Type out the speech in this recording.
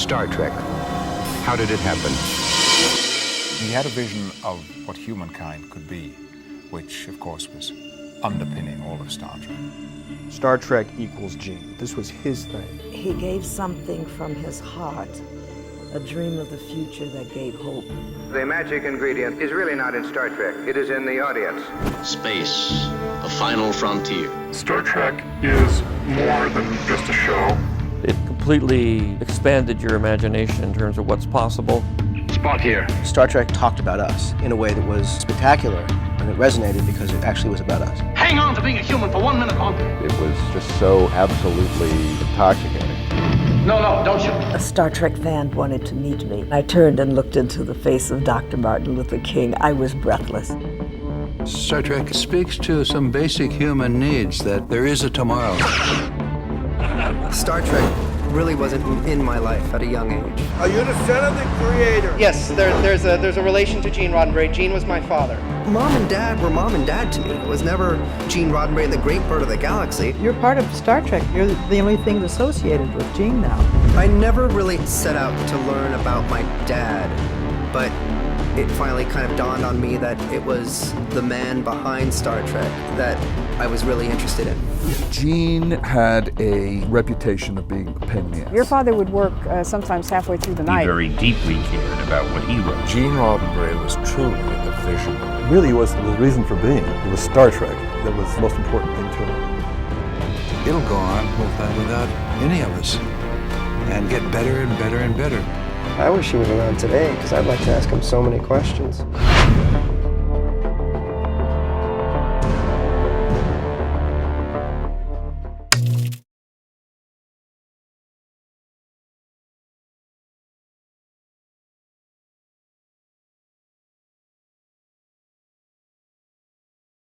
Star Trek. How did it happen? He had a vision of what humankind could be, which, of course, was underpinning all of Star Trek. Star Trek equals Gene. This was his thing. He gave something from his heart, a dream of the future that gave hope. The magic ingredient is really not in Star Trek. It is in the audience. Space, a final frontier. Star Trek is more than just a show. It completely expanded your imagination in terms of what's possible. Spot here. Star Trek talked about us in a way that was spectacular, and it resonated because it actually was about us. Hang on to being a human for 1 minute longer. It was just so absolutely intoxicating. No, don't shoot. A Star Trek fan wanted to meet me. I turned and looked into the face of Dr. Martin Luther King. I was breathless. Star Trek speaks to some basic human needs, that there is a tomorrow. Star Trek really wasn't in my life at a young age. Are you the son of the creator? Yes, there's a relation to Gene Roddenberry. Gene was my father. Mom and Dad were mom and dad to me. It was never Gene Roddenberry and the great bird of the galaxy. You're part of Star Trek. You're the only thing associated with Gene now. I never really set out to learn about my dad, but it finally kind of dawned on me that it was the man behind Star Trek that I was really interested in. Gene had a reputation of being a pain in the ass. Your father would work sometimes halfway through the night. He very deeply cared about what he wrote. Gene Roddenberry was truly a vision. Really was the reason for being. It was Star Trek that was the most important thing to him. It'll go on without any of us and get better and better and better. I wish he was around today, because I'd like to ask him so many questions.